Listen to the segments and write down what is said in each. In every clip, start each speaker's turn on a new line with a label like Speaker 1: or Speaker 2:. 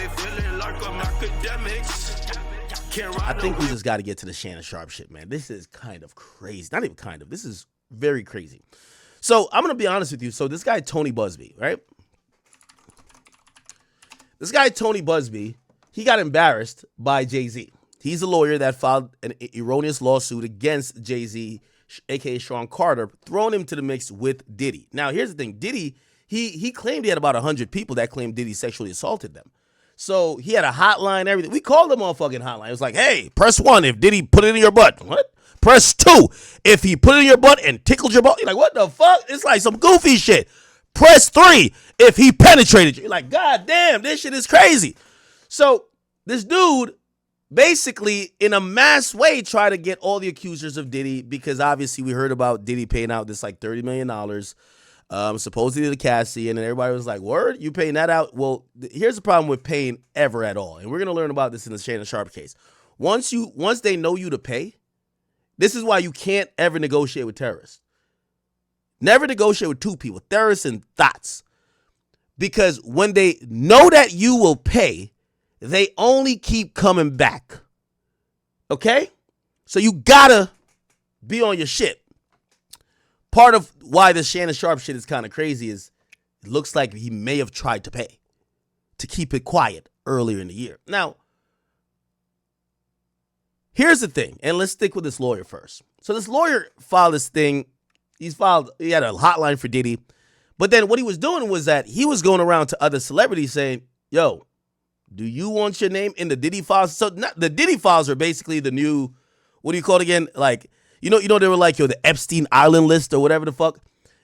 Speaker 1: feeling like I'm academics.
Speaker 2: I think we just got to get to the Shannon Sharpe shit, man. This is kind of crazy. Not even kind of. This is very crazy. So I'm going to be honest with you. So this guy, Tony Buzbee, right? This guy, Tony Buzbee, he got embarrassed by Jay-Z. He's a lawyer that filed an erroneous lawsuit against Jay-Z, a.k.a. Sean Carter, throwing him to the mix with Diddy. Now, here's the thing. Diddy, he claimed he had about 100 people that claimed Diddy sexually assaulted them. So he had a hotline, everything. We called the motherfucking hotline. It was like, hey, press 1 if Diddy put it in your butt. What? Press 2 if he put it in your butt and tickled your butt. You're like, what the fuck? It's like some goofy shit. Press 3 if he penetrated you. You're like, God damn, this shit is crazy. So this dude basically, in a mass way, tried to get all the accusers of Diddy, because obviously we heard about Diddy paying out this like $30 million, supposedly to Cassie, and then everybody was like, word, you paying that out? Well, here's the problem with paying ever at all, and we're going to learn about this in the Shannon Sharpe case. Once they know you to pay, this is why you can't ever negotiate with terrorists. Never negotiate with two people, terrorists and thoughts. Because when they know that you will pay, they only keep coming back. Okay? So you gotta be on your shit. Part of why the Shannon Sharpe shit is kind of crazy is it looks like he may have tried to pay to keep it quiet earlier in the year. Now, here's the thing, and let's stick with this lawyer first. So this lawyer filed this thing. He had a hotline for Diddy. But then what he was doing was that he was going around to other celebrities saying, yo, do you want your name in the Diddy files? So the Diddy files are basically the new, what do you call it again? Like, you know, they were like, the Epstein Island list or whatever the fuck.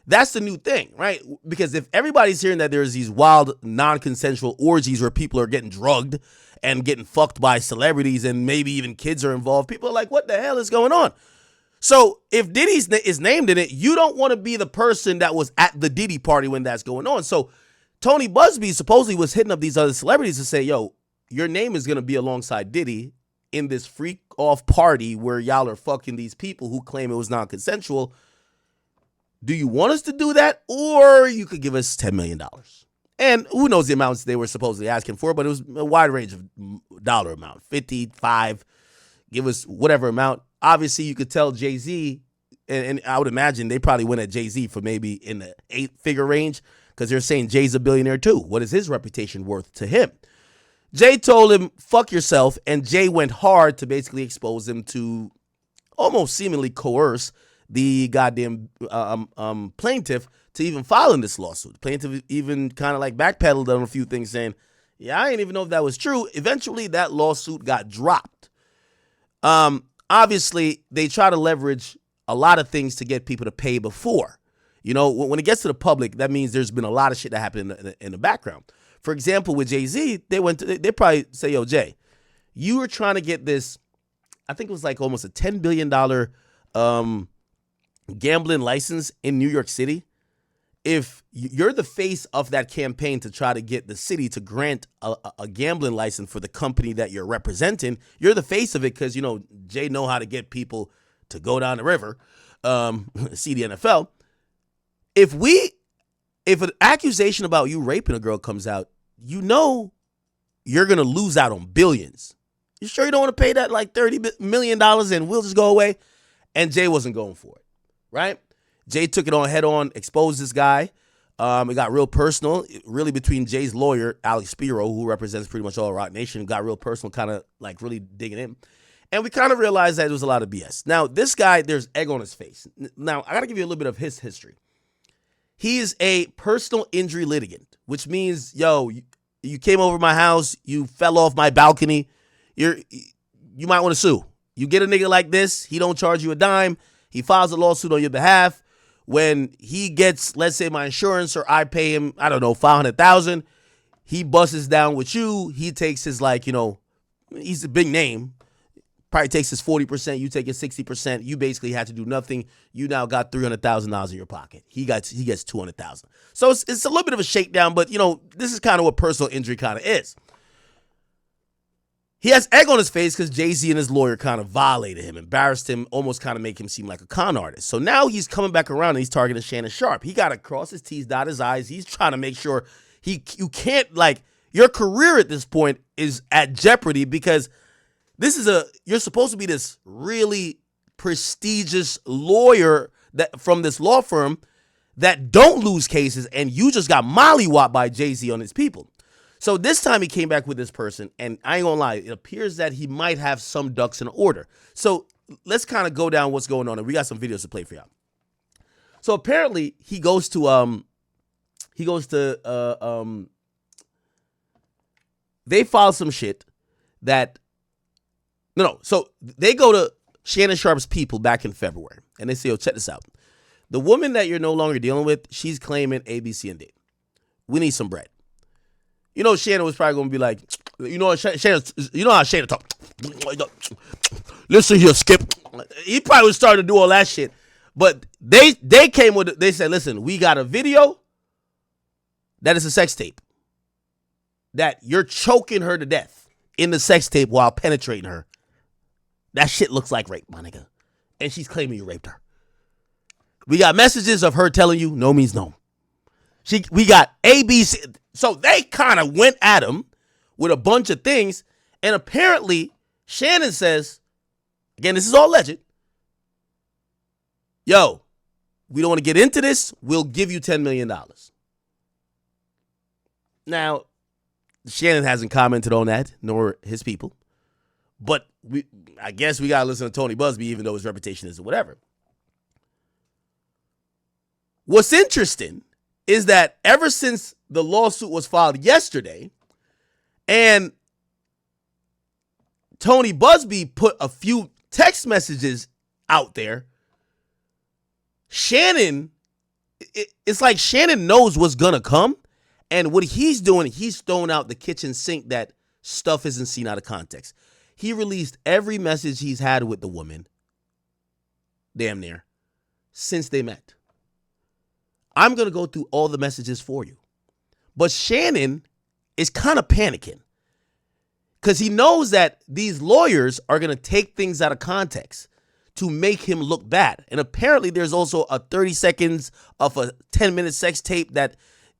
Speaker 2: That's the new thing, right? Because if everybody's hearing that there's these wild, non-consensual orgies where people are getting drugged and getting fucked by celebrities and maybe even kids are involved, people are like, what the hell is going on? So if Diddy's is named in it, you don't want to be the person that was at the Diddy party when that's going on. So Tony Buzbee supposedly was hitting up these other celebrities to say, yo, your name is going to be alongside Diddy in this freak-off party where y'all are fucking these people who claim it was non-consensual. Do you want us to do that? Or you could give us $10 million. And who knows the amounts they were supposedly asking for, but it was a wide range of dollar amount. 50, 5, give us whatever amount. Obviously, you could tell Jay-Z, and I would imagine they probably went at Jay-Z for maybe in the 8-figure range, because they're saying Jay's a billionaire too. What is his reputation worth to him? Jay told him, fuck yourself, and Jay went hard to basically expose him to almost seemingly coerce the goddamn plaintiff to even filing this lawsuit. The plaintiff even kind of like backpedaled on a few things saying, yeah, I didn't even know if that was true. Eventually, that lawsuit got dropped. Obviously, they try to leverage a lot of things to get people to pay before. You know, when it gets to the public, that means there's been a lot of shit that happened in the background. For example, with Jay-Z, they probably say, yo, Jay, you were trying to get this, I think it was like almost a $10 billion gambling license in New York City. If you're the face of that campaign to try to get the city to grant a gambling license for the company that you're representing, you're the face of it because, you know, Jay know how to get people to go down the river, see the NFL. If an accusation about you raping a girl comes out, you know you're going to lose out on billions. You sure you don't want to pay that like $30 million and we'll just go away? And Jay wasn't going for it, right? Jay took it on head on, exposed this guy. It got real personal, really between Jay's lawyer, Alex Spiro, who represents pretty much all Rock Nation. It got real personal, kind of like really digging in. And we kind of realized that it was a lot of BS. Now, this guy, there's egg on his face. Now, I got to give you a little bit of his history. He is a personal injury litigant, which means, yo, you came over my house, you fell off my balcony, you might want to sue. You get a nigga like this, he don't charge you a dime, he files a lawsuit on your behalf. When he gets, let's say, my insurance, or I pay him, I don't know, $500,000, he busts down with you, he takes his, like, you know, he's a big name, probably takes his 40%, you take his 60%, you basically had to do nothing, you now got $300,000 in your pocket. He gets $200,000. So it's a little bit of a shakedown, but, you know, this is kind of what personal injury kind of is. He has egg on his face because Jay-Z and his lawyer kind of violated him, embarrassed him, almost kind of make him seem like a con artist. So now he's coming back around and he's targeting Shannon Sharpe. He got to cross his T's, dot his I's. He's trying to make sure you can't, like, your career at this point is at jeopardy because you're supposed to be this really prestigious lawyer that from this law firm that don't lose cases, and you just got mollywopped by Jay-Z on his people. So this time he came back with this person, and I ain't gonna lie, it appears that he might have some ducks in order. So let's kind of go down what's going on, and we got some videos to play for y'all. So apparently he goes to they filed some shit that so they go to Shannon Sharpe's people back in February, and they say, "Yo, check this out. The woman that you're no longer dealing with, she's claiming A, B, C, and D. We need some bread." You know, Shannon was probably gonna be like, you know how Shannon talk. Listen here, Skip. He probably was starting to do all that shit. But they came with, they said, listen, we got a video that is a sex tape. That you're choking her to death in the sex tape while penetrating her. That shit looks like rape, my nigga. And she's claiming you raped her. We got messages of her telling you no means no. We got ABC. So they kind of went at him with a bunch of things. And apparently, Shannon says, again, this is all alleged. Yo, we don't want to get into this. We'll give you $10 million. Now, Shannon hasn't commented on that, nor his people. But I guess we got to listen to Tony Buzbee, even though his reputation is whatever. What's interesting is that ever since the lawsuit was filed yesterday, and Tony Buzbee put a few text messages out there, Shannon, it's like Shannon knows what's going to come. And what he's doing, he's throwing out the kitchen sink that stuff isn't seen out of context. He released every message he's had with the woman, damn near, since they met. I'm going to go through all the messages for you. But Shannon is kind of panicking because he knows that these lawyers are going to take things out of context to make him look bad. And apparently there's also a 30 seconds of a 10-minute sex tape that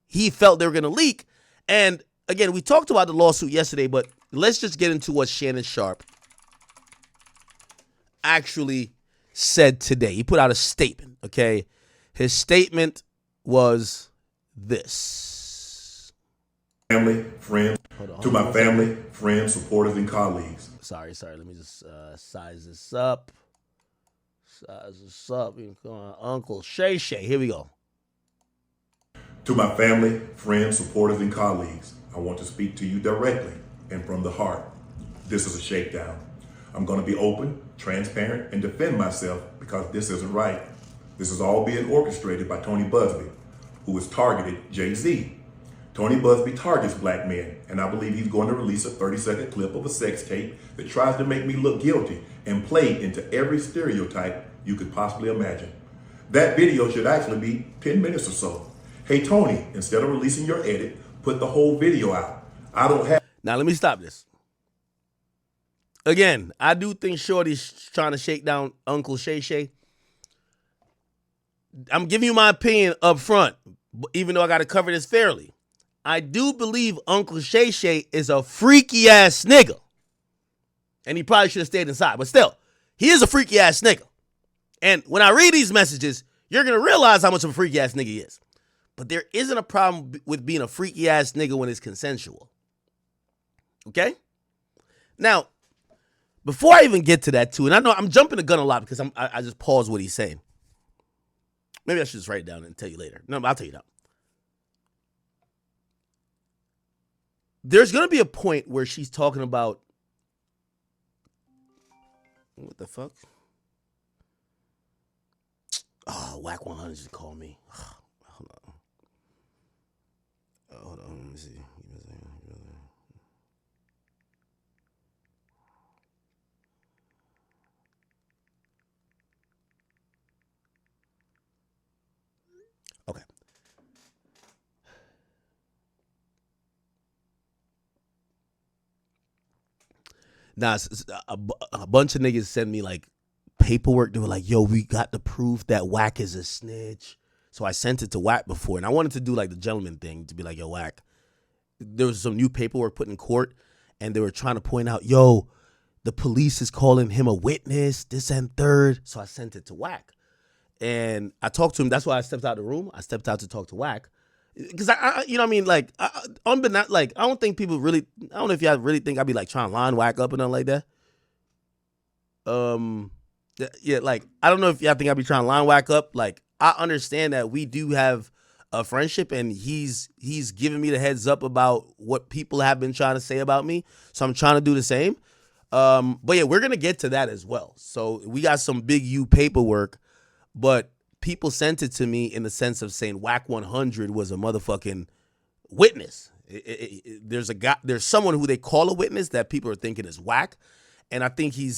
Speaker 2: he felt they were going to leak. And again, we talked about the lawsuit yesterday, but let's just get into what Shannon Sharpe actually said today. He put out a statement, okay? His statement was this.
Speaker 3: Family, friends, to my family, friends, supporters, and colleagues.
Speaker 2: Sorry. Let me just size this up. Uncle Shay. Here we go.
Speaker 3: To my family, friends, supporters, and colleagues, I want to speak to you directly and from the heart. This is a shakedown. I'm going to be open, transparent, and defend myself because this isn't right. This is all being orchestrated by Tony Buzbee, who has targeted Jay-Z. Tony Buzbee targets black men, and I believe he's going to release a 30-second clip of a sex tape that tries to make me look guilty and play into every stereotype you could possibly imagine. That video should actually be 10 minutes or so. Hey, Tony, instead of releasing your edit, put the whole video out. I don't have...
Speaker 2: Now, let me stop this. Again, I do think Shorty's trying to shake down Uncle Shay. I'm giving you my opinion up front, even though I got to cover this fairly. I do believe Uncle Shay is a freaky ass nigga. And he probably should have stayed inside. But still, he is a freaky ass nigga. And when I read these messages, you're going to realize how much of a freaky ass nigga he is. But there isn't a problem with being a freaky ass nigga when it's consensual. Okay? Now, before I even get to that too, and I know I'm jumping the gun a lot because I just pause what he's saying. Maybe I should just write it down and tell you later. No, I'll tell you now. There's going to be a point where she's talking about... What the fuck? Oh, Whack 100 just called me. Hold on, let me see. Okay. Now, a bunch of niggas send me like paperwork. They were like, yo, we got the proof that Whack is a snitch. So I sent it to Whack before. And I wanted to do like the gentleman thing to be like, yo, Whack, there was some new paperwork put in court, and they were trying to point out, yo, the police is calling him a witness, this and third. So I sent it to Wack. And I talked to him. That's why I stepped out of the room. I stepped out to talk to Wack. Because, I you know what I mean? Like, unbeknownst, like, I don't think people really, I don't know if y'all really think I'd be, like, trying to line Wack up and nothing like that. Yeah, like, I don't know if y'all think I'd be trying to line Wack up. Like, I understand that we do have a friendship, and he's giving me the heads up about what people have been trying to say about me. So I'm trying to do the same. But yeah, we're going to get to that as well. So we got some big U paperwork, but people sent it to me in the sense of saying Wack 100 was a motherfucking witness. There's someone who they call a witness that people are thinking is Wack. And I think he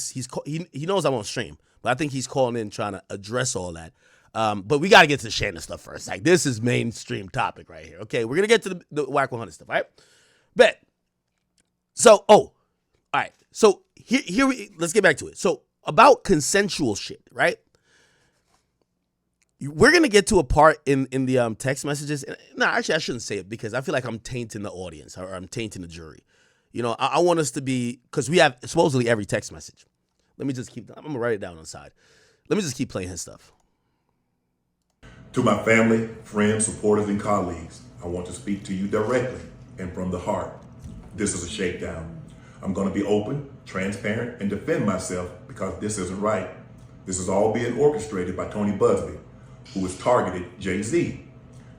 Speaker 2: knows I'm on stream, but I think he's calling in trying to address all that. But we got to get to the Shannon stuff first. Like, this is mainstream topic right here. Okay, we're going to get to the Wack 100 stuff, all right? Bet. So, all right. So, let's get back to it. So, about consensual shit, right? We're going to get to a part in the text messages. No, actually, I shouldn't say it because I feel like I'm tainting the audience or I'm tainting the jury. You know, I want us to be, because we have supposedly every text message. I'm going to write it down on the side. Let me just keep playing his stuff.
Speaker 3: To my family, friends, supporters, and colleagues, I want to speak to you directly and from the heart. This is a shakedown. I'm going to be open, transparent, and defend myself because this isn't right. This is all being orchestrated by Tony Buzbee, who has targeted Jay-Z.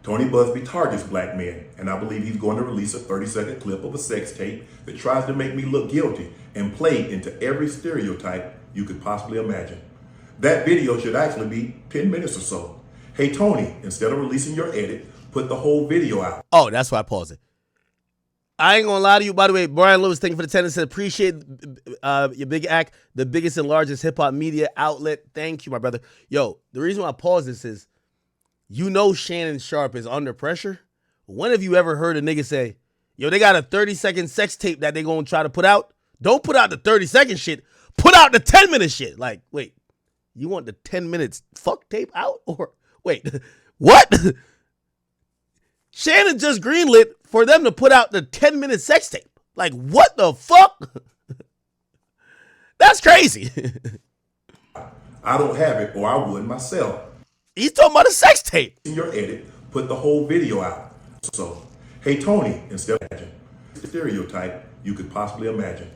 Speaker 3: Tony Buzbee targets black men, and I believe he's going to release a 30-second clip of a sex tape that tries to make me look guilty and play into every stereotype you could possibly imagine. That video should actually be 10 minutes or so. Hey, Tony, instead of releasing your edit, put the whole video out.
Speaker 2: Oh, that's why I paused it. I ain't gonna lie to you. By the way, Brian Lewis, thank you for the attendance. Appreciate your big act, the biggest and largest hip-hop media outlet. Thank you, my brother. Yo, the reason why I paused this is, you know Shannon Sharpe is under pressure. When have you ever heard a nigga say, yo, they got a 30-second sex tape that they gonna try to put out? Don't put out the 30-second shit. Put out the 10-minute shit. Like, wait, you want the 10 minutes fuck tape out? Or, wait, what? Shannon just greenlit for them to put out the 10-minute sex tape. Like, what the fuck? That's crazy.
Speaker 3: I don't have it, or I would myself.
Speaker 2: He's talking about a sex tape.
Speaker 3: In your edit, put the whole video out. So, hey, Tony, instead of the stereotype you could possibly imagine.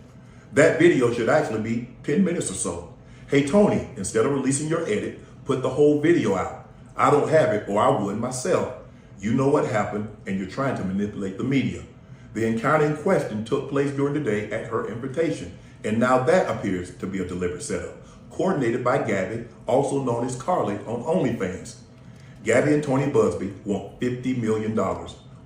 Speaker 3: That video should actually be 10 minutes or so. Hey, Tony, instead of releasing your edit, put the whole video out. I don't have it, or I would myself. You know what happened, and you're trying to manipulate the media. The encounter in question took place during the day at her invitation, and now that appears to be a deliberate setup, coordinated by Gabby, also known as Carly on OnlyFans. Gabby and Tony Buzbee want $50 million.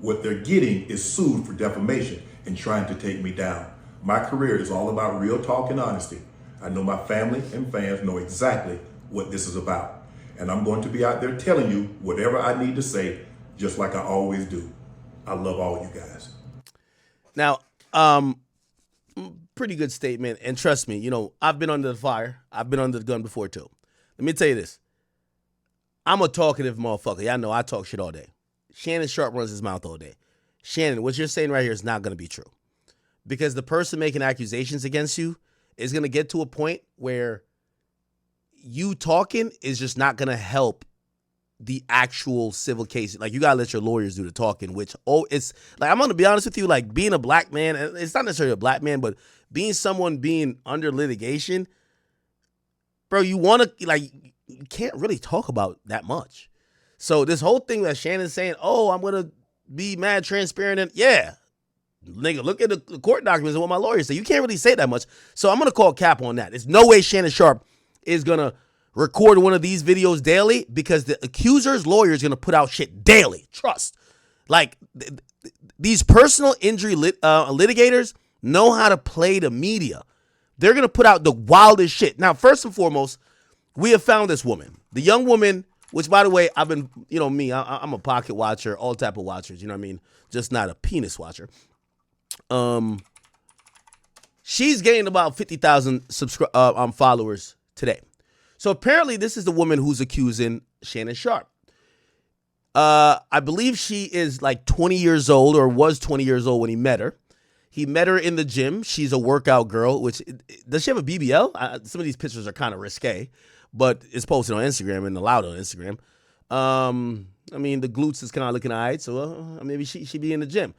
Speaker 3: What they're getting is sued for defamation and trying to take me down. My career is all about real talk and honesty. I know my family and fans know exactly what this is about, and I'm going to be out there telling you whatever I need to say, just like I always do. I love all you guys.
Speaker 2: Now, pretty good statement. And trust me, you know, I've been under the fire. I've been under the gun before, too. Let me tell you this. I'm a talkative motherfucker. Y'all know I talk shit all day. Shannon Sharpe runs his mouth all day. Shannon, what you're saying right here is not going to be true. Because the person making accusations against you is going to get to a point where you talking is just not going to help the actual civil case. Like, you gotta let your lawyers do the talking, which, it's like, I'm gonna be honest with you, like, being a black man, and it's not necessarily a black man, but being someone being under litigation, bro, you wanna, like, you can't really talk about that much. So this whole thing that Shannon's saying, oh, I'm gonna be mad transparent, and yeah, nigga, look at the court documents and what my lawyers say. You can't really say that much. So I'm gonna call cap on that. There's no way Shannon Sharpe is gonna record one of these videos daily, because the accuser's lawyer is going to put out shit daily. Trust. Like, these personal injury litigators know how to play the media. They're going to put out the wildest shit. Now, first and foremost, we have found this woman. The young woman, which, by the way, I've been, you know me, I'm a pocket watcher, all type of watchers, you know what I mean? Just not a penis watcher. She's gained about 50,000 followers today. So apparently this is the woman who's accusing Shannon Sharpe. I believe she is like 20 years old or was 20 years old when he met her. He met her in the gym. She's a workout girl, which, does she have a BBL? Some of these pictures are kind of risque, but it's posted on Instagram and allowed on Instagram. I mean, the glutes is kind of looking all right, so maybe she be in the gym.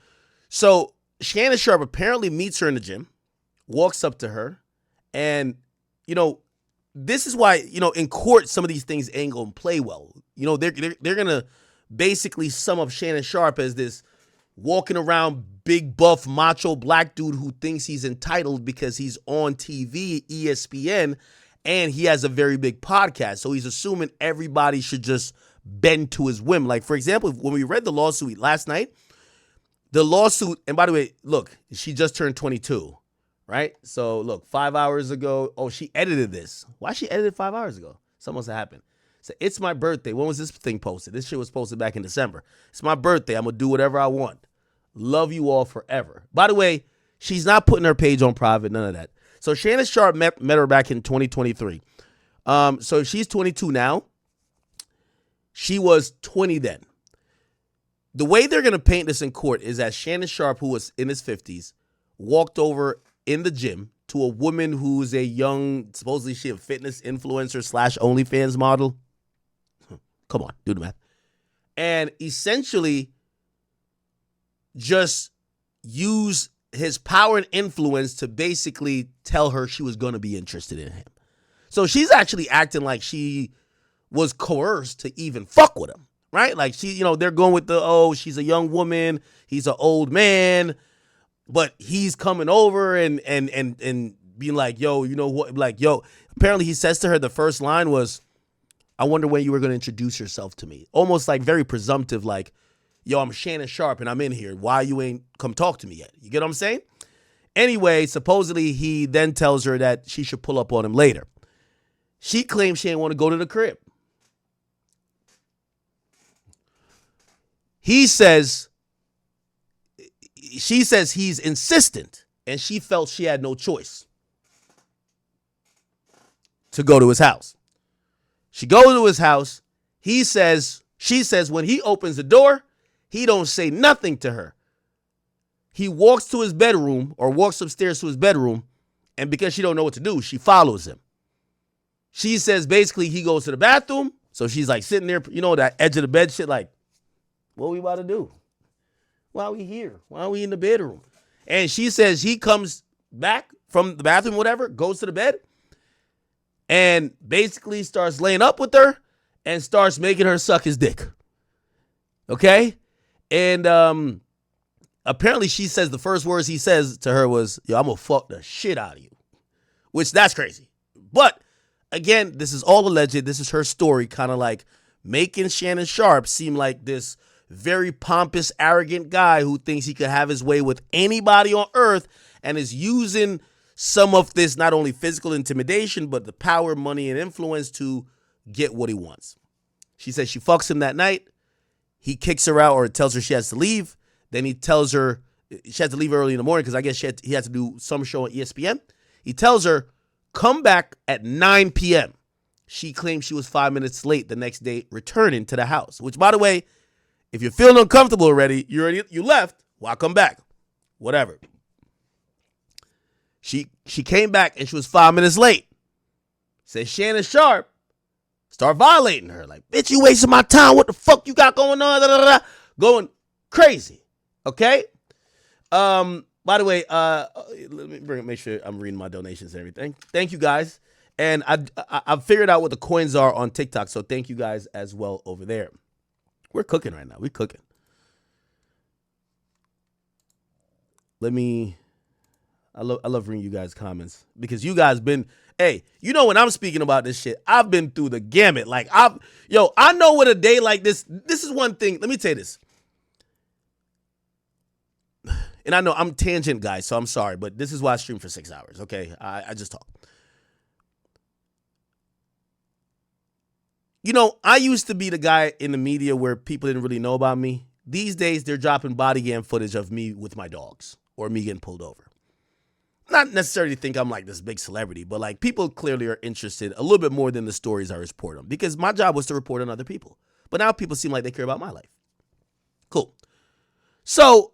Speaker 2: So Shannon Sharpe apparently meets her in the gym, walks up to her, and, you know, this is why, you know, in court, some of these things ain't going to play well. You know, they're going to basically sum up Shannon Sharpe as this walking around big buff macho black dude who thinks he's entitled because he's on TV, ESPN, and he has a very big podcast. So he's assuming everybody should just bend to his whim. Like, for example, when we read the lawsuit last night, the lawsuit, and by the way, look, she just turned 22, right? So look, 5 hours ago, she edited this. Why she edited 5 hours ago? Something must have happened. So it's my birthday. When was this thing posted? This shit was posted back in December. It's my birthday. I'm going to do whatever I want. Love you all forever. By the way, she's not putting her page on private, none of that. So Shannon Sharpe met her back in 2023. So she's 22 now. She was 20 then. The way they're going to paint this in court is that Shannon Sharpe, who was in his 50s, walked over in the gym to a woman who's a young, supposedly she a fitness influencer / OnlyFans model. Come on, do the math. And essentially just use his power and influence to basically tell her she was going to be interested in him. So she's actually acting like she was coerced to even fuck with him, right? Like she, you know, they're going with the, she's a young woman, he's an old man, but he's coming over and being like, yo, you know what? Like, yo, apparently he says to her, the first line was, I wonder when you were going to introduce yourself to me. Almost like very presumptive, like, yo, I'm Shannon Sharpe and I'm in here. Why you ain't come talk to me yet? You get what I'm saying? Anyway, supposedly he then tells her that she should pull up on him later. She claims she didn't want to go to the crib. She says he's insistent and she felt she had no choice to go to his house. She goes to his house. She says when he opens the door, he don't say nothing to her. He walks to his bedroom or walks upstairs to his bedroom, and because she don't know what to do, she follows him. She says basically he goes to the bathroom, so she's like sitting there, you know, that edge of the bed shit, like, what we about to do? Why are we here? Why are we in the bedroom? And she says he comes back from the bathroom, whatever, goes to the bed, and basically starts laying up with her and starts making her suck his dick. Okay? And apparently she says the first words he says to her was, yo, I'm going to fuck the shit out of you. Which, that's crazy. But, again, this is all alleged. This is her story, kind of like making Shannon Sharpe seem like this very pompous, arrogant guy who thinks he could have his way with anybody on earth and is using some of this, not only physical intimidation, but the power, money, and influence to get what he wants. She says she fucks him that night. He kicks her out or tells her she has to leave. Then he tells her she has to leave early in the morning because I guess he had to do some show on ESPN. He tells her, come back at 9 p.m. She claims she was 5 minutes late the next day returning to the house, which, by the way, if you're feeling uncomfortable already, you left, why come back? Whatever. She came back and she was 5 minutes late. Says Shannon Sharpe start violating her. Like, bitch, you wasting my time. What the fuck you got going on? Da, da, da. Going crazy. Okay? By the way, let me make sure I'm reading my donations and everything. Thank you guys. And I've figured out what the coins are on TikTok, so thank you guys as well over there. We're cooking right now. We're cooking. I love reading you guys' comments because you guys been, hey, you know when I'm speaking about this shit, I've been through the gamut. Like, I know what a day like this is one thing. Let me tell you this. And I know I'm tangent guy, so I'm sorry, but this is why I stream for 6 hours, okay? I just talk. You know, I used to be the guy in the media where people didn't really know about me. These days, they're dropping body cam footage of me with my dogs or me getting pulled over. Not necessarily think I'm like this big celebrity, but like people clearly are interested a little bit more than the stories I report on because my job was to report on other people. But now people seem like they care about my life. Cool. So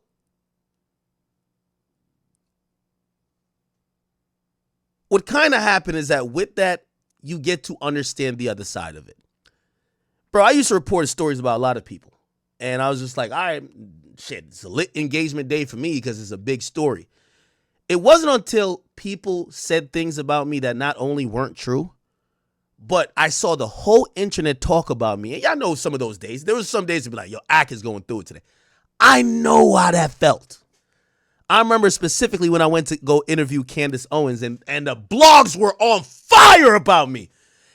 Speaker 2: what kind of happened is that with that, you get to understand the other side of it. Bro, I used to report stories about a lot of people. And I was just like, all right, shit, it's a lit engagement day for me because it's a big story. It wasn't until people said things about me that not only weren't true, but I saw the whole internet talk about me. And y'all know some of those days. There was some days to be like, yo, Ak is going through it today. I know how that felt. I remember specifically when I went to go interview Candace Owens and the blogs were on fire about me.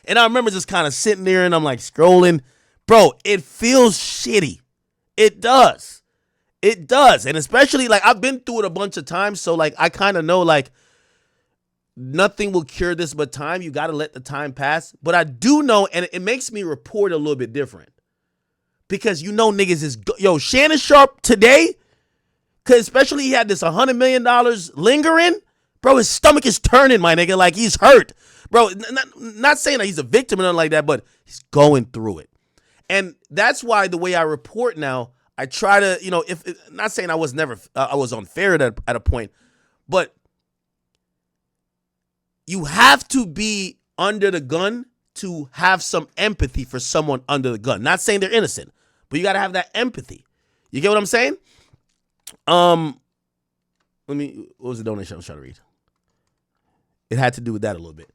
Speaker 2: And I remember just kind of sitting there and I'm like scrolling. Bro, it feels shitty. It does. It does. And especially like I've been through it a bunch of times. So like I kind of know like nothing will cure this but time. You got to let the time pass. But I do know, and it makes me report a little bit different. Because you know niggas is, yo, Shannon Sharpe today, because especially he had this $100 million lingering, bro, his stomach is turning, my nigga, like he's hurt. Bro, not saying that he's a victim or nothing like that, but he's going through it. And that's why the way I report now, I try to, you know, not saying I was never, I was unfair at a point, but you have to be under the gun to have some empathy for someone under the gun. Not saying they're innocent, but you got to have that empathy. You get what I'm saying? What was the donation I was trying to read? It had to do with that a little bit.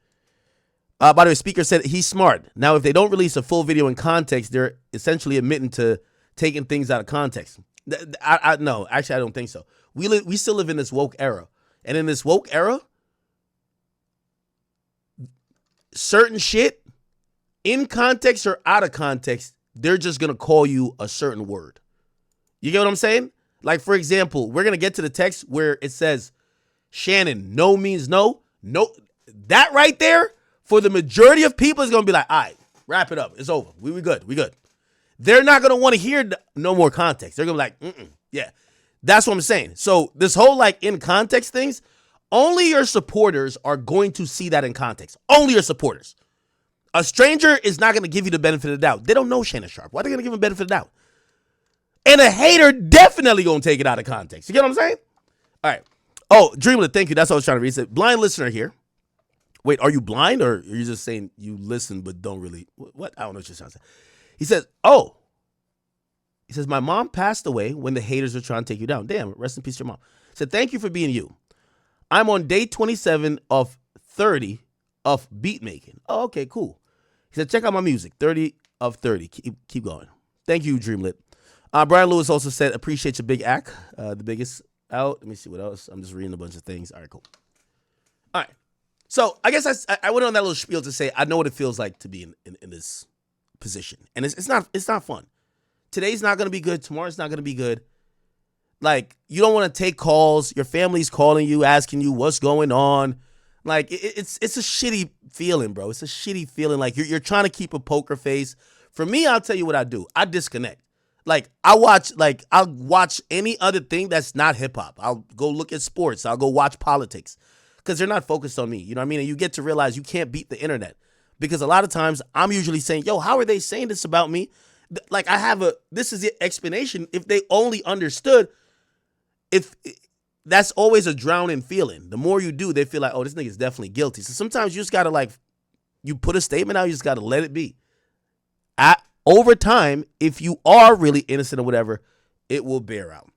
Speaker 2: By the way, speaker said he's smart. Now, if they don't release a full video in context, they're essentially admitting to taking things out of context. No, actually, I don't think so. We still live in this woke era. And in this woke era, certain shit, in context or out of context, they're just going to call you a certain word. You get what I'm saying? Like, for example, we're going to get to the text where it says, Shannon, no means no. No, that right there, for the majority of people, is going to be like, all right, wrap it up. It's over. We good. We good. They're not going to want to hear no more context. They're going to be like, yeah. That's what I'm saying. So this whole, like, in context things, only your supporters are going to see that in context. Only your supporters. A stranger is not going to give you the benefit of the doubt. They don't know Shannon Sharpe. Why are they going to give him benefit of the doubt? And a hater definitely going to take it out of context. You get what I'm saying? All right. Oh, Dreamlet, thank you. That's what I was trying to read. It said, blind listener here. Wait, are you blind or are you just saying you listen but don't really? What? I don't know what you're trying to say. He says, He says, my mom passed away when the haters are trying to take you down. Damn, rest in peace to your mom. He said, thank you for being you. I'm on day 27 of 30 of beat making. Oh, okay, cool. He said, check out my music, 30 of 30. Keep going. Thank you, Dreamlit. Brian Lewis also said, appreciate your big act. The biggest out. Let me see what else. I'm just reading a bunch of things. All right, cool. All right. So I guess I went on that little spiel to say I know what it feels like to be in this position. And it's not fun. Today's not going to be good. Tomorrow's not going to be good. Like, you don't want to take calls. Your family's calling you, asking you what's going on. Like, it's a shitty feeling, bro. It's a shitty feeling. Like, you're trying to keep a poker face. For me, I'll tell you what I do. I disconnect. Like, I'll watch any other thing that's not hip-hop. I'll go look at sports. I'll go watch politics. Because they're not focused on me. You know what I mean? And you get to realize you can't beat the internet. Because a lot of times, I'm usually saying, yo, how are they saying this about me? Like, this is the explanation. If they only understood, that's always a drowning feeling. The more you do, they feel like, oh, this nigga's definitely guilty. So sometimes you just got to, like, you put a statement out, you just got to let it be. Over time, if you are really innocent or whatever, it will bear out.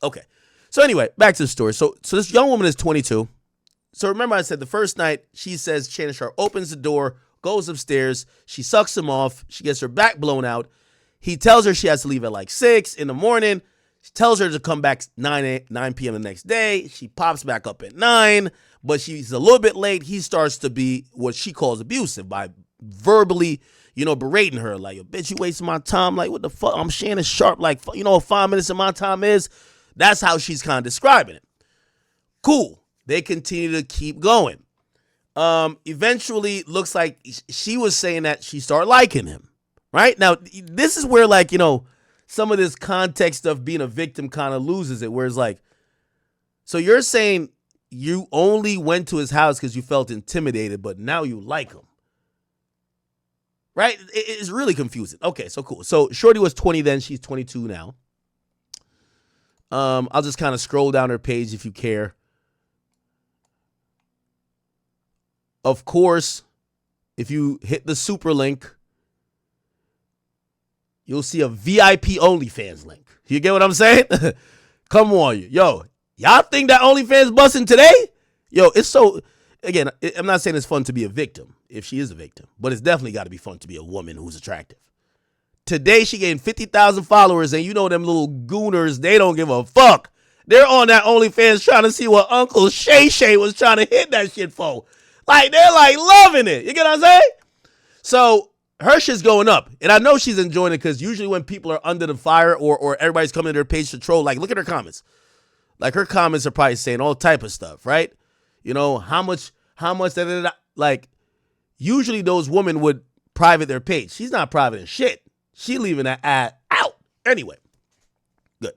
Speaker 2: Okay. So anyway, back to the story. So this young woman is 22. So remember I said the first night, she says Shannon Sharpe opens the door, goes upstairs. She sucks him off. She gets her back blown out. He tells her she has to leave at like 6 in the morning. She tells her to come back 9 p.m. the next day. She pops back up at 9, but she's a little bit late. He starts to be what she calls abusive by verbally, berating her. Like, bitch, you wasting my time. Like, what the fuck? I'm Shannon Sharpe. Like, what 5 minutes of my time is? That's how she's kind of describing it. Cool. They continue to keep going. Eventually, looks like she was saying that she started liking him. Right? Now, this is where, like, some of this context of being a victim kind of loses it. Where it's like, so you're saying you only went to his house because you felt intimidated, but now you like him. Right? It's really confusing. Okay, so cool. So Shorty was 20 then. She's 22 now. I'll just kind of scroll down her page if you care. Of course, if you hit the super link, you'll see a VIP OnlyFans link. You get what I'm saying? Come on, yo. Y'all think that OnlyFans busting today? Yo, it's so... Again, I'm not saying it's fun to be a victim, if she is a victim, but it's definitely got to be fun to be a woman who's attractive. Today, she gained 50,000 followers, and you know them little gooners, they don't give a fuck. They're on that OnlyFans trying to see what Uncle Shay was trying to hit that shit for. Like, they're like loving it. You get what I'm saying? So, her shit's going up. And I know she's enjoying it because usually when people are under the fire or everybody's coming to their page to troll, like, look at her comments. Like, her comments are probably saying all type of stuff, right? You know, how much, like, usually those women would private their page. She's not privating shit. She leaving that ad out. Anyway, good.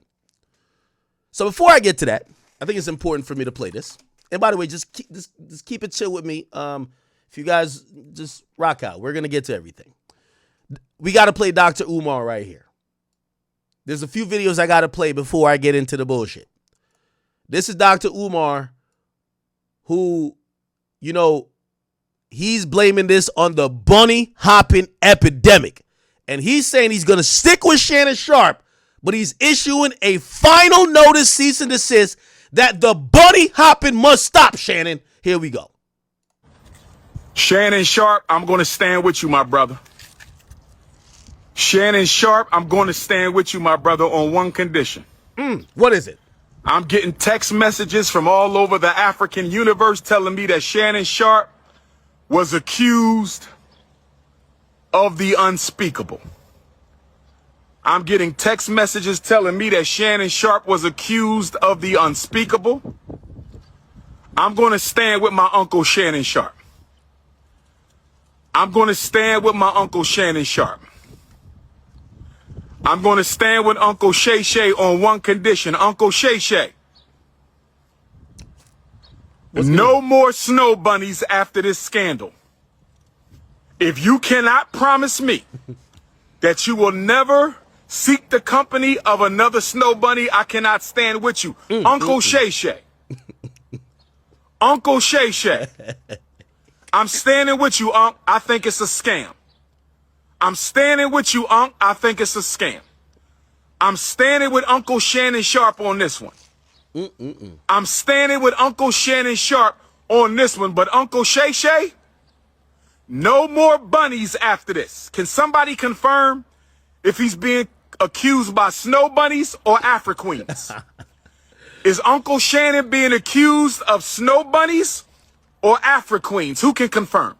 Speaker 2: So before I get to that, I think it's important for me to play this. And by the way, just keep it chill with me. If you guys just rock out, we're going to get to everything. We got to play Dr. Umar right here. There's a few videos I got to play before I get into the bullshit. This is Dr. Umar, who, you know, he's blaming this on the bunny hopping epidemic. And he's saying he's going to stick with Shannon Sharpe, but he's issuing a final notice, cease and desist, that the bunny hopping must stop, Shannon. Here we go.
Speaker 4: Shannon Sharpe, I'm going to stand with you, my brother. Shannon Sharpe, I'm going to stand with you, my brother, on one condition.
Speaker 2: What is it?
Speaker 4: I'm getting text messages from all over the African universe telling me that Shannon Sharpe was accused of the unspeakable. I'm getting text messages telling me that Shannon Sharpe was accused of the unspeakable. I'm going to stand with my Uncle Shannon Sharpe. I'm going to stand with my Uncle Shannon Sharpe. I'm going to stand with Uncle Shay on one condition. Uncle Shay. No more snow bunnies after this scandal. If you cannot promise me that you will never seek the company of another snow bunny, I cannot stand with you. Uncle Shay. Uncle Shay. I'm standing with you, Unc. I think it's a scam. I'm standing with you, Unc. I think it's a scam. I'm standing with Uncle Shannon Sharpe on this one. I'm standing with Uncle Shannon Sharpe on this one. But Uncle Shay, no more bunnies after this. Can somebody confirm if he's being accused by snow bunnies or Afro-Queens? Is Uncle Shannon being accused of snow bunnies or Afro-Queens? Who can confirm?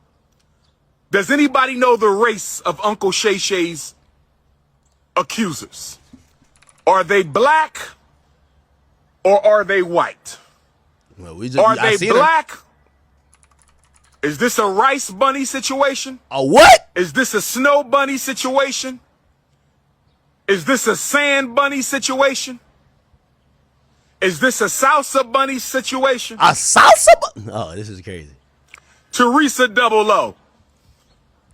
Speaker 4: Does anybody know the race of Uncle Shay's accusers? Are they black or are they white?
Speaker 2: Well,
Speaker 4: are they black? Is this a rice bunny situation?
Speaker 2: A what?
Speaker 4: Is this a snow bunny situation? Is this a sand bunny situation? Is this a salsa bunny situation?
Speaker 2: A salsa bunny? Oh, this is crazy.
Speaker 4: Teresa Double O.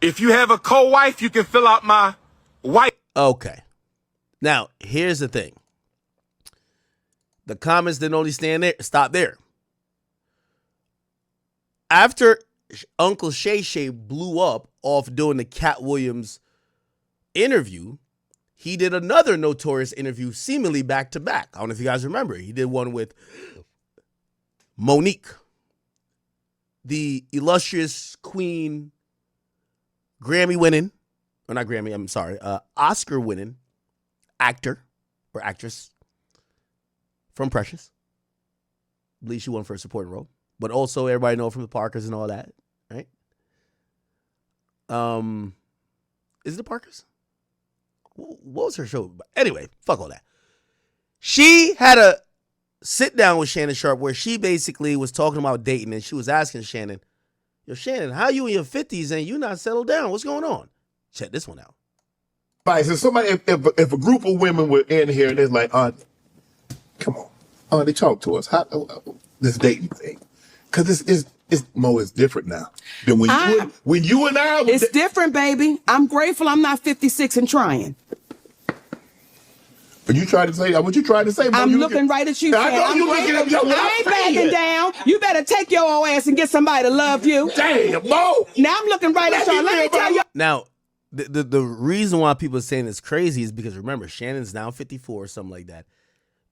Speaker 4: If you have a co-wife, you can fill out my wife.
Speaker 2: Okay. Now, here's the thing. The comments didn't only stop there. After Uncle Shay blew up off doing the Cat Williams interview, he did another notorious interview seemingly back to back. I don't know if you guys remember. He did one with Monique, the illustrious queen, Grammy-winning, or not Grammy, I'm sorry, Oscar-winning actor or actress from Precious. I believe she won for a supporting role. But also everybody know from the Parkers and all that, right? Is it the Parkers? What was her show? Anyway, fuck all that. She had a sit down with Shannon Sharpe where she basically was talking about dating and she was asking Shannon, yo, Shannon, how you in your 50s and you not settled down? What's going on? Check this one out.
Speaker 5: Right, so somebody, if a group of women were in here and it's like, come on, they talk to us. How this dating thing? Because it's It's different now than when you and I.
Speaker 6: It's different, baby. I'm grateful I'm not 56 and trying.
Speaker 5: But you tried to say what you tried to say. Mo,
Speaker 6: I'm looking right at you.
Speaker 5: I know you looking at me.
Speaker 6: I ain't backing down. You better take your old ass and get somebody to love you.
Speaker 5: Damn, Mo.
Speaker 6: Now I'm looking right at y'all. Let me tell you.
Speaker 2: Now, the reason why people are saying it's crazy is because, remember, Shannon's now 54 or something like that.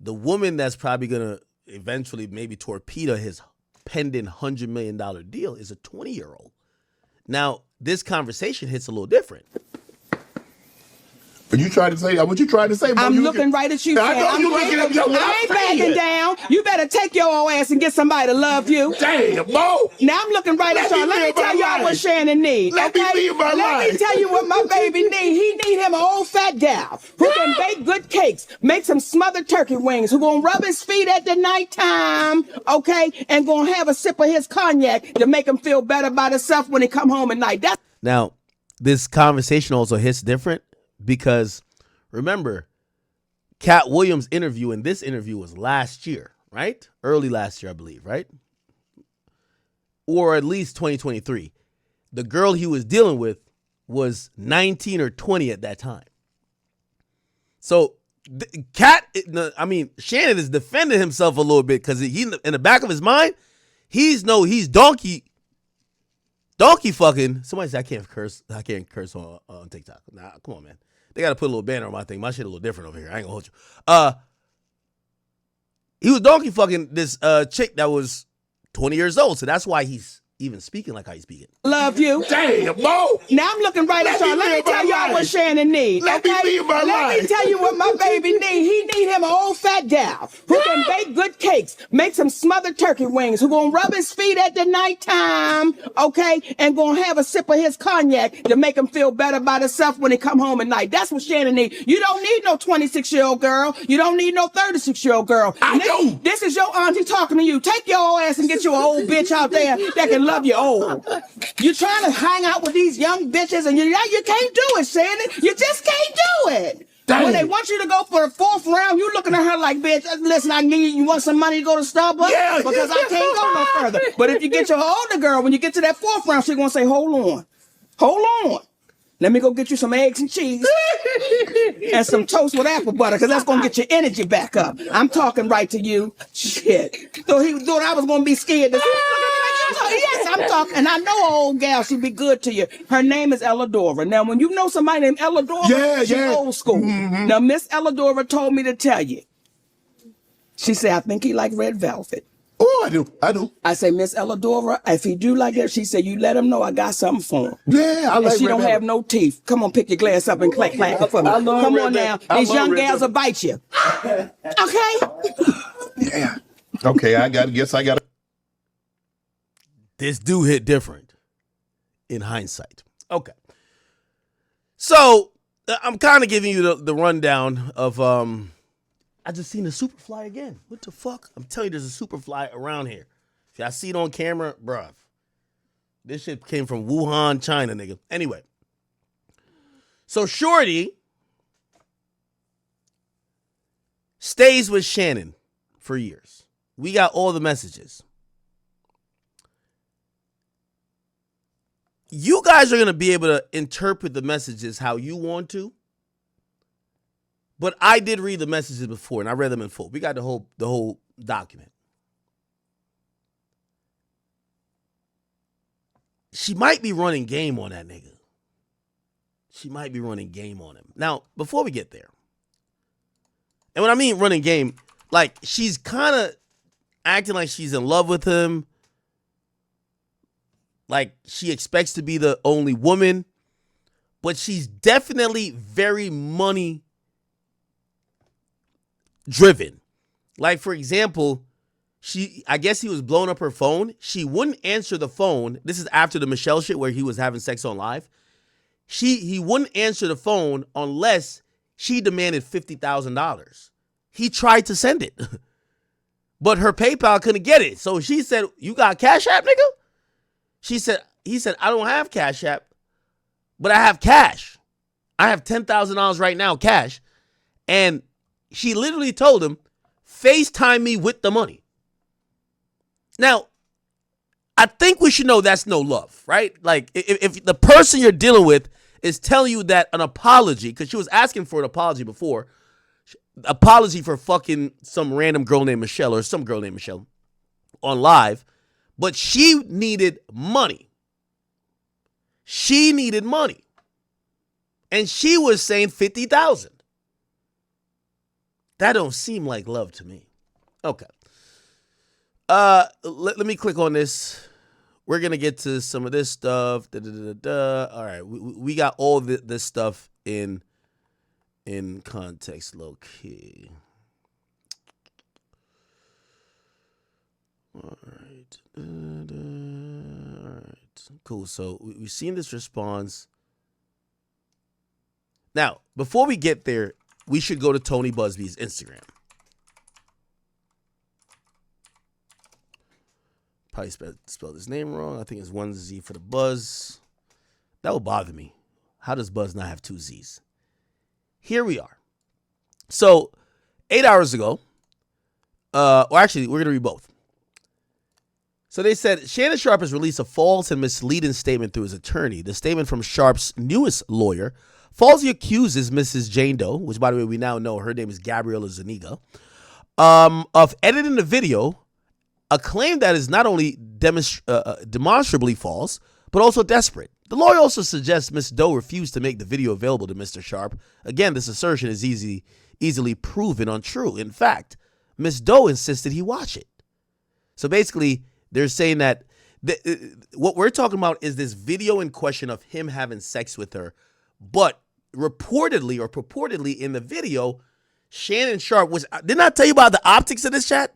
Speaker 2: The woman that's probably going to eventually maybe torpedo his pending $100 million deal is a 20-year-old. Now, this conversation hits a little different.
Speaker 5: But you tried to say what you tried to say. Mo,
Speaker 6: I'm looking right at you.
Speaker 5: I know you looking at me.
Speaker 6: I ain't backing down. You better take your old ass and get somebody to love you.
Speaker 5: Damn, Mo.
Speaker 6: Now I'm looking right at y'all. Let me tell y'all what Shannon needs.
Speaker 5: Let me live my life.
Speaker 6: Let me tell you what my baby needs. He need him an old fat gal who can bake good cakes, make some smothered turkey wings, who gonna rub his feet at the nighttime, okay, and gonna have a sip of his cognac to make him feel better about himself when he come home at night.
Speaker 2: Now, this conversation also hits different because, remember, Cat Williams' interview, and this interview was last year, right? Early last year, I believe, right? Or at least 2023. The girl he was dealing with was 19 or 20 at that time. So, Shannon is defending himself a little bit because he, in the back of his mind, he's donkey fucking. Somebody said I can't curse on TikTok. Nah, come on, man. They got to put a little banner on my thing. My shit a little different over here. I ain't gonna hold you. He was donkey fucking this chick that was 20 years old. So that's why he's even speaking like how he's speaking.
Speaker 6: Love you.
Speaker 5: Damn, Mo.
Speaker 6: Now I'm looking right at y'all. Let me tell y'all what Shannon needs.
Speaker 5: Let me live my life.
Speaker 6: Let me tell you what my baby needs. He need him an old fat gal who can bake good cakes, make some smothered turkey wings, who gonna rub his feet at the nighttime, okay, and gonna have a sip of his cognac to make him feel better about himself when he come home at night. That's what Shannon needs. You don't need no 26-year-old girl. You don't need no 36-year-old girl. This is your auntie talking to you. Take your old ass and get you an old bitch out there that can love you old. You're trying to hang out with these young bitches and you can't do it, Shannon. You just can't do it. Dang. When they want you to go for the 4th round, you looking at her like, bitch, listen, I need you want some money to go to Starbucks?
Speaker 5: Yeah,
Speaker 6: because I can't go no further. But if you get your older girl, when you get to that 4th round, she's going to say, hold on. Let me go get you some eggs and cheese and some toast with apple butter, because that's going to get your energy back up. I'm talking right to you. Shit. So he thought I was going to be scared. Yes, I'm talking. And I know an old gal, she'd be good to you. Her name is Elladora. Now, when you know somebody named Elladora, she's old school. Mm-hmm. Now, Miss Elladora told me to tell you. She said, I think he like red velvet.
Speaker 5: Oh, I do.
Speaker 6: I say, Miss Elladora, if he do like that, she said, you let him know I got something for him.
Speaker 5: Yeah, I like
Speaker 6: and she don't have no teeth. Come on, pick your glass up and clack it for me. Come on now. These young gals will bite you. Okay?
Speaker 5: Yeah. Okay, guess I got to.
Speaker 2: This do hit different in hindsight. Okay. So, I'm kind of giving you the rundown of, I just seen a Superfly again. What the fuck? I'm telling you, there's a Superfly around here. If y'all see it on camera, bruh. This shit came from Wuhan, China, nigga. Anyway. So Shorty stays with Shannon for years. We got all the messages. You guys are going to be able to interpret the messages how you want to. But I did read the messages before, and I read them in full. We got the whole document. She might be running game on that nigga. She might be running game on him. Now, before we get there, and when I mean running game, like she's kind of acting like she's in love with him. Like she expects to be the only woman, but she's definitely very money driven. Like, for example, I guess he was blowing up her phone. She wouldn't answer the phone. This is after the Michelle shit where he was having sex on live. He wouldn't answer the phone unless she demanded $50,000. He tried to send it, but her PayPal couldn't get it. So she said, "You got Cash App, nigga?" He said, "I don't have Cash App, but I have cash. I have $10,000 right now, cash." And she literally told him, FaceTime me with the money. Now, I think we should know that's no love, right? Like, if the person you're dealing with is telling you that an apology, because she was asking for an apology before, apology for fucking some random girl named Michelle or some girl named Michelle on live, but she needed money. She needed money. And she was saying $50,000. That don't seem like love to me. Okay. Let me click on this. We're going to get to some of this stuff. All right. We got all this stuff in context, low key. All right. All right. Cool. So we've seen this response. Now, before we get there, we should go to Tony Buzbee's Instagram. Probably spelled his name wrong. I think it's 1 Z for the Buzz. That would bother me. How does Buzz not have 2 Z's? Here we are. So, 8 hours ago, or actually, we're going to read both. So they said, Shannon Sharpe has released a false and misleading statement through his attorney. The statement from Sharpe's newest lawyer falsely accuses Mrs. Jane Doe, which, by the way, we now know her name is Gabriela Zuniga, of editing the video, a claim that is not only demonstrably false, but also desperate. The lawyer also suggests Ms. Doe refused to make the video available to Mr. Sharpe. Again, this assertion is easily proven untrue. In fact, Ms. Doe insisted he watch it. So basically, they're saying that what we're talking about is this video in question of him having sex with her. But reportedly or purportedly in the video, Shannon Sharpe was... Didn't I tell you about the optics of this chat?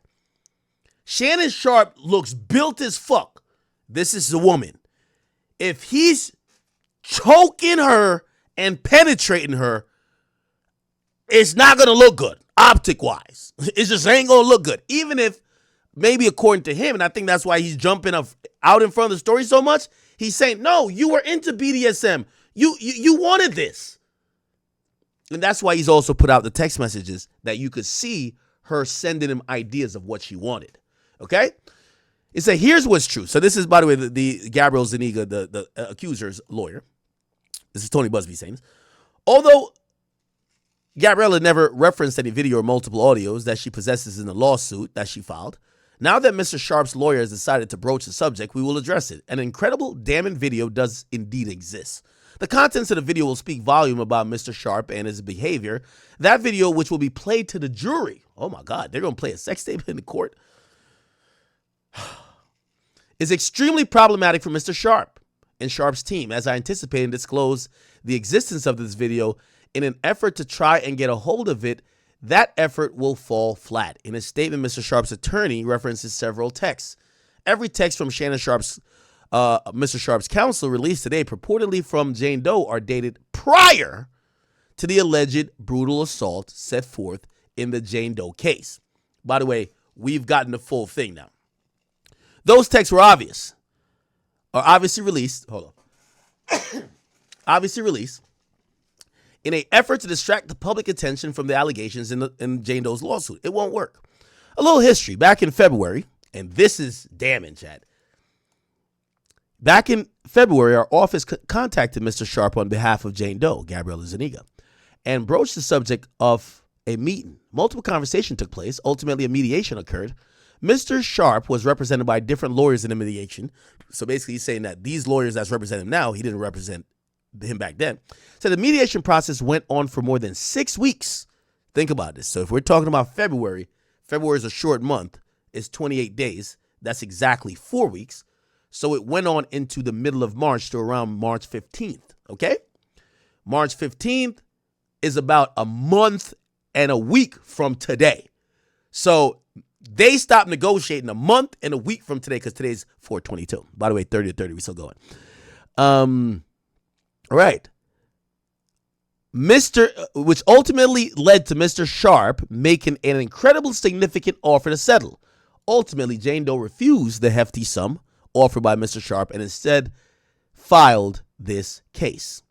Speaker 2: Shannon Sharpe looks built as fuck. This is the woman. If he's choking her and penetrating her, it's not going to look good, optic-wise. It just ain't going to look good. Even if, maybe according to him, and I think that's why he's jumping out in front of the story so much, he's saying, no, you were into BDSM. You wanted this. And that's why he's also put out the text messages that you could see her sending him ideas of what she wanted. Okay? It said, here's what's true. So this is, by the way, the Gabriel Zuniga, the accuser's lawyer. This is Tony Buzbee saying this. Although Gabriela never referenced any video or multiple audios that she possesses in the lawsuit that she filed, now that Mr. Sharpe's lawyer has decided to broach the subject, we will address it. An incredible damning video does indeed exist. The contents of the video will speak volume about Mr. Sharpe and his behavior. That video, which will be played to the jury. Oh my God, they're going to play a sex tape in the court. Is extremely problematic for Mr. Sharpe and Sharpe's team, as I anticipate and disclose the existence of this video in an effort to try and get a hold of it. That effort will fall flat. In a statement, Mr. Sharpe's attorney references several texts. Every text from Shannon Sharpe's, Mr. Sharpe's counsel released today, purportedly from Jane Doe, are dated prior to the alleged brutal assault set forth in the Jane Doe case. By the way, we've gotten the full thing now. Those texts were obviously released. Hold on. Obviously released in an effort to distract the public attention from the allegations in Jane Doe's lawsuit. It won't work. A little history. Back in February, and this is damning, Chad. Back in February, our office contacted Mr. Sharpe on behalf of Jane Doe, Gabriela Zuniga, and broached the subject of a meeting. Multiple conversations took place. Ultimately, a mediation occurred. Mr. Sharpe was represented by different lawyers in the mediation. So basically, he's saying that these lawyers that's representing him now, he didn't represent him back then. So the mediation process went on for more than 6 weeks. Think about this. So if we're talking about February is a short month. It's 28 days. That's exactly 4 weeks. So it went on into the middle of March to around March 15th. Okay? March 15th is about a month and a week from today. So they stopped negotiating a month and a week from today, because today's 4/22. By the way, 30 to 30, we're still going. All right. Which ultimately led to Mr. Sharpe making an incredible significant offer to settle. Ultimately, Jane Doe refused the hefty sum offered by Mr. Sharpe and instead filed this case.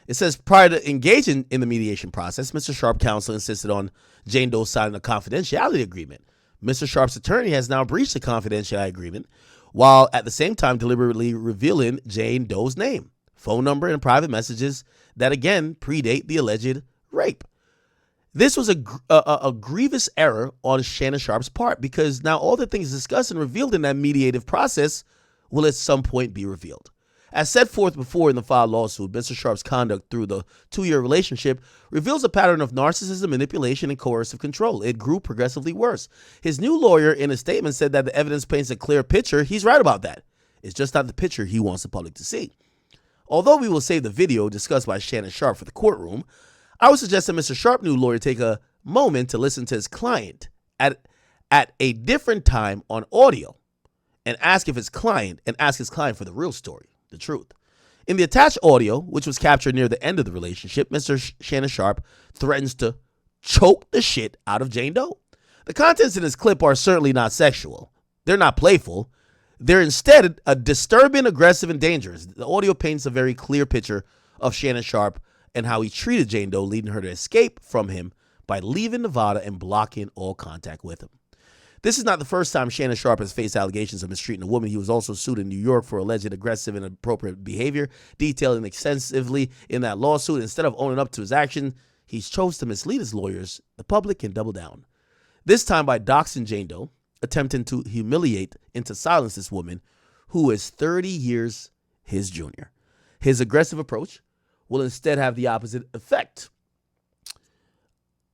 Speaker 2: It says, prior to engaging in the mediation process, Mr. Sharpe counsel insisted on Jane Doe signing a confidentiality agreement. Mr. Sharpe's attorney has now breached the confidentiality agreement while at the same time deliberately revealing Jane Doe's name, phone number, and private messages that again predate the alleged rape. This was a grievous error on Shannon Sharpe's part because now all the things discussed and revealed in that mediative process will at some point be revealed. As set forth before in the filed lawsuit, Mr. Sharpe's conduct through the 2-year relationship reveals a pattern of narcissism, manipulation, and coercive control. It grew progressively worse. His new lawyer in a statement said that the evidence paints a clear picture. He's right about that. It's just not the picture he wants the public to see. Although we will save the video discussed by Shannon Sharpe for the courtroom, I would suggest that Mr. Sharpe's new lawyer take a moment to listen to his client at a different time on audio and ask his client for the real story. The truth. In the attached audio, which was captured near the end of the relationship, Mr. Shannon Sharpe threatens to choke the shit out of Jane Doe. The contents in this clip are certainly not sexual. They're not playful. They're instead a disturbing, aggressive, and dangerous. The audio paints a very clear picture of Shannon Sharpe and how he treated Jane Doe, leading her to escape from him by leaving Nevada and blocking all contact with him. This is not the first time Shannon Sharpe has faced allegations of mistreating a woman. He was also sued in New York for alleged aggressive and inappropriate behavior, detailing extensively in that lawsuit. Instead of owning up to his action, he chose to mislead his lawyers, the public, and double down. This time by doxing Jane Doe, attempting to humiliate and to silence this woman who is 30 years his junior. His aggressive approach will instead have the opposite effect.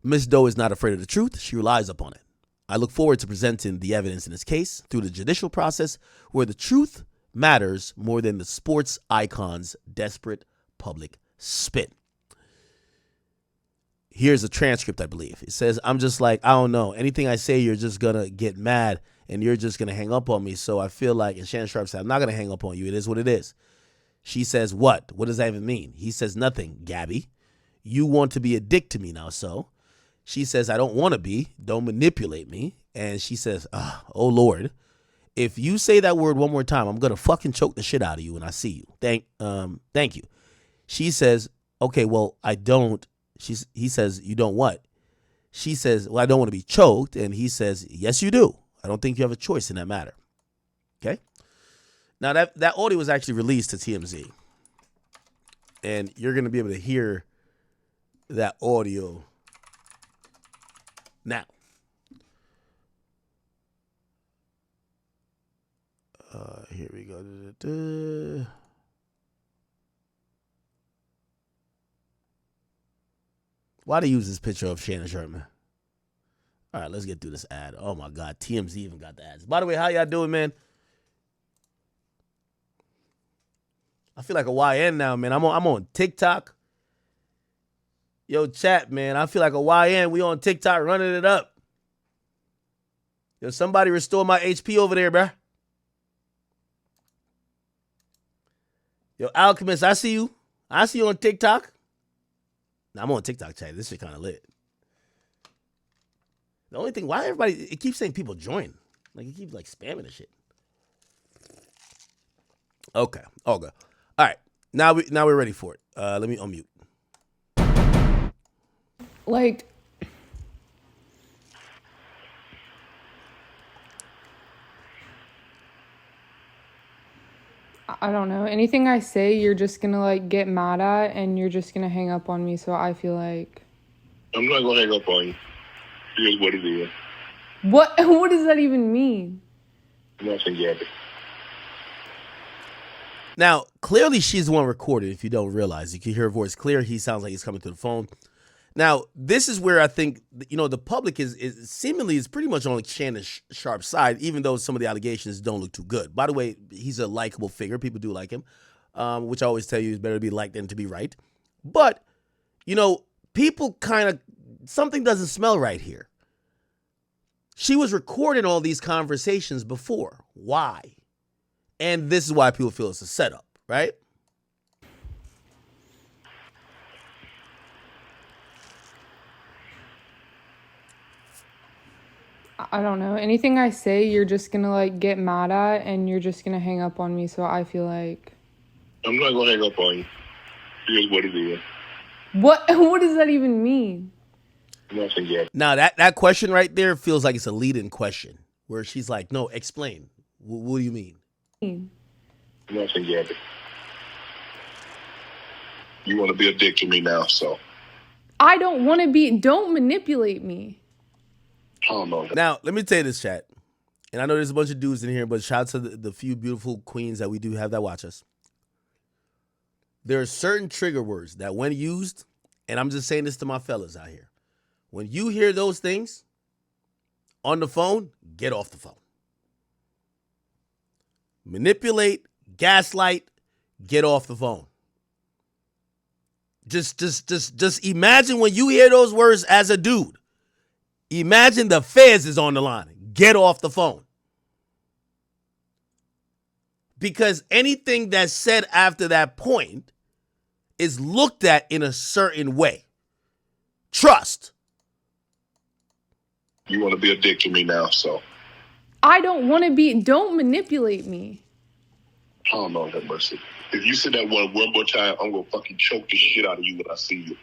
Speaker 2: Ms. Doe is not afraid of the truth. She relies upon it. I look forward to presenting the evidence in this case through the judicial process where the truth matters more than the sports icon's desperate public spin. Here's a transcript, I believe. It says, I'm just like, I don't know. Anything I say, you're just going to get mad and you're just going to hang up on me. So I feel like, and Shannon Sharpe said, I'm not going to hang up on you. It is what it is. She says, what? What does that even mean? He says, nothing, Gabby. You want to be a dick to me now, so. She says, I don't want to be. Don't manipulate me. And she says, oh, Lord, if you say that word one more time, I'm going to fucking choke the shit out of you when I see you. Thank you. She says, okay, well, I don't. He says, you don't what? She says, well, I don't want to be choked. And he says, yes, you do. I don't think you have a choice in that matter. Okay. Now, that audio was actually released to TMZ. And you're going to be able to hear that audio now. Here we go. Why do you use this picture of Shannon Sharpe, man? All right, let's get through this ad. Oh, my God. TMZ even got the ads. By the way, how y'all doing, man? I feel like a YN now, man. I'm on TikTok. Yo, chat, man. I feel like a YN. We on TikTok running it up. Yo, somebody restore my HP over there, bruh. Yo, Alchemist, I see you. I see you on TikTok. Now, I'm on TikTok, chat. This shit kind of lit. The only thing, why everybody, it keeps saying people join. Like, it keeps, like, spamming the shit. Okay. All good. All right. Now we're ready for it. Let me unmute.
Speaker 7: Like, I don't know. Anything I say, you're just gonna, like, get mad at, and you're just gonna hang up on me, so I feel like...
Speaker 5: I'm not gonna hang up on you. Here's what it is.
Speaker 7: What does that even mean?
Speaker 5: Nothing, Gabby.
Speaker 2: Now, clearly she's the one recorded, if you don't realize. You can hear her voice clear. He sounds like he's coming through the phone. Now, this is where I think, the public is seemingly is pretty much on Shannon Sharpe's side, even though some of the allegations don't look too good. By the way, he's a likable figure. People do like him, which I always tell you is better to be liked than to be right. But, people kind of, something doesn't smell right here. She was recording all these conversations before. Why? And this is why people feel it's a setup, right?
Speaker 7: I don't know. Anything I say, you're just gonna, like, get mad at, and you're just gonna hang up on me, so I feel like...
Speaker 5: I'm not gonna hang up on you. Here's what it is.
Speaker 7: What does that even mean?
Speaker 5: Nothing yet.
Speaker 2: Now that question right there feels like it's a lead-in question where she's like, "No, explain. What do you mean?"
Speaker 5: Nothing yet. You want to be a dick to me now, so.
Speaker 7: I don't want to be. Don't manipulate me.
Speaker 5: I don't know.
Speaker 2: Now, let me tell you this, chat. And I know there's a bunch of dudes in here, but shout out to the few beautiful queens that we do have that watch us. There are certain trigger words that when used, and I'm just saying this to my fellas out here, when you hear those things on the phone, get off the phone. Manipulate, gaslight, get off the phone. Just imagine when you hear those words as a dude. Imagine the feds is on the line. Get off the phone. Because anything that's said after that point is looked at in a certain way. Trust.
Speaker 5: You want to be a dick to me now, so.
Speaker 7: I don't want to be. Don't manipulate me.
Speaker 5: I don't know that mercy. If you say that one more time, I'm going to fucking choke the shit out of you when I see you.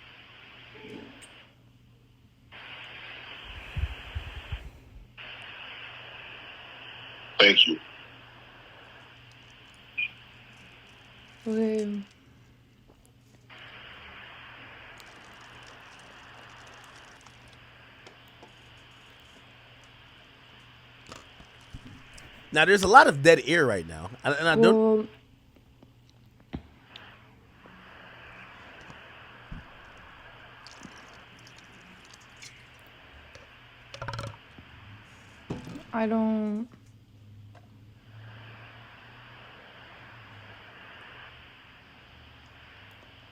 Speaker 5: Thank you.
Speaker 7: Okay.
Speaker 2: Now, there's a lot of dead air right now. And I don't...
Speaker 7: Well, I don't...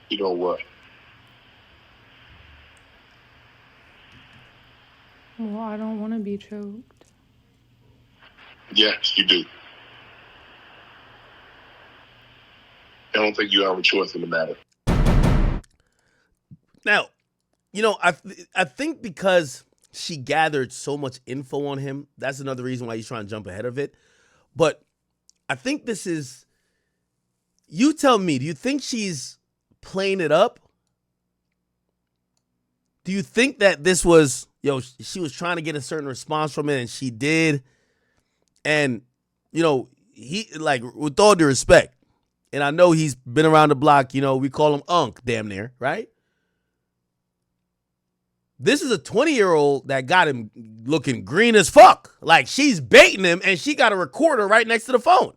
Speaker 5: You know what?
Speaker 7: Well, I don't want to be choked.
Speaker 5: Yes, you do. I don't think you have a choice in the matter.
Speaker 2: Now, you know, I think because she gathered so much info on him, that's another reason why he's trying to jump ahead of it. But I think this is... You tell me, do you think she's playing it up? Do you think that this was, she was trying to get a certain response from it and she did? And, he, like, with all due respect, and I know he's been around the block, we call him Unc, damn near, right? This is a 20-year-old that got him looking green as fuck. Like, she's baiting him, and she got a recorder right next to the phone.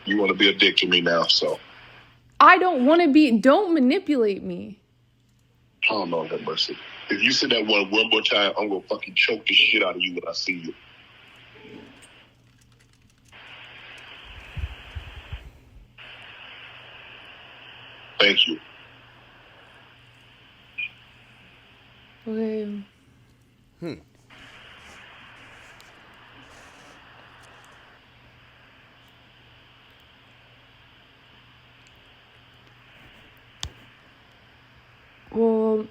Speaker 5: You want to be a dick to me now, so.
Speaker 7: I don't want to be. Don't manipulate me.
Speaker 5: I don't know that mercy. If you say that one more time, I'm going to fucking choke the shit out of you when I see you. Thank you.
Speaker 7: Okay. Well,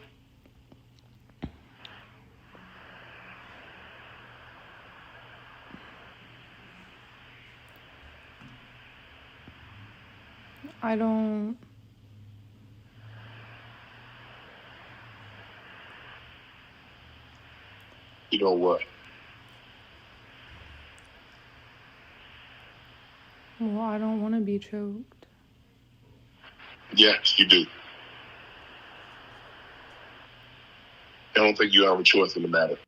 Speaker 7: I don't...
Speaker 5: You know what?
Speaker 7: Well, I don't want to be choked.
Speaker 5: Yes, you do. I don't think you have a choice in the matter.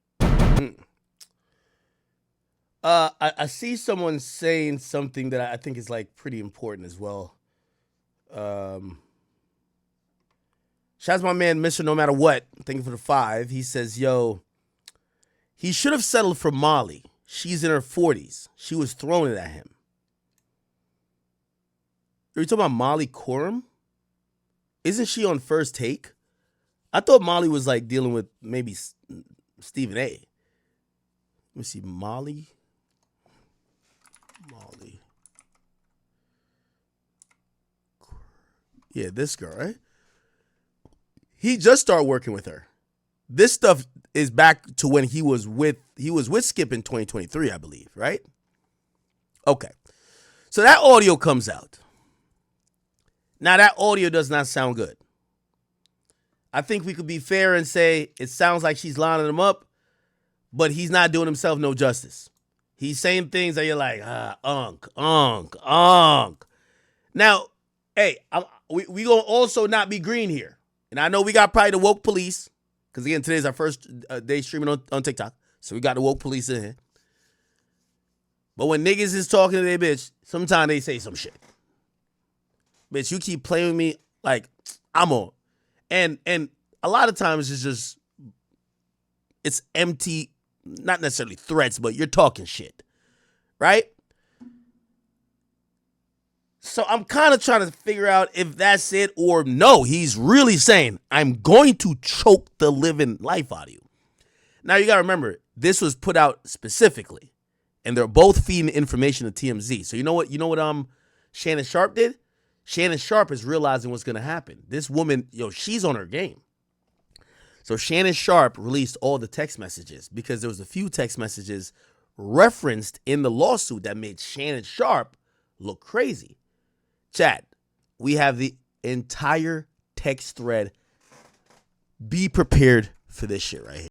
Speaker 2: I see someone saying something that I think is like pretty important as well. Shouts my man, Mr. No Matter What. Thank you for the 5. He says, yo, he should have settled for Molly. She's in her 40s. She was throwing it at him. Are you talking about Molly Quorum? Isn't she on First Take? I thought Molly was like dealing with maybe Stephen A. Let me see. Molly. Yeah, this girl, right? He just started working with her. This stuff is back to when he was with Skip in 2023, I believe, right? Okay. So that audio comes out. Now that audio does not sound good. I think we could be fair and say it sounds like she's lining him up, but he's not doing himself no justice. He's saying things that you're like, Unc. Now, hey, we gonna also not be green here. And I know we got probably the woke police, because again, today's our first day streaming on TikTok. So we got the woke police in here. But when niggas is talking to their bitch, sometimes they say some shit. Bitch, you keep playing with me like I'm on. And a lot of times it's empty, not necessarily threats, but you're talking shit. Right? So I'm kind of trying to figure out if that's it or no. He's really saying, I'm going to choke the living life out of you. Now, you got to remember, this was put out specifically, and they're both feeding information to TMZ. So you know what Shannon Sharpe did? Shannon Sharpe is realizing what's going to happen. This woman, she's on her game. So Shannon Sharpe released all the text messages because there was a few text messages referenced in the lawsuit that made Shannon Sharpe look crazy. Chat, we have the entire text thread. Be prepared for this shit right here.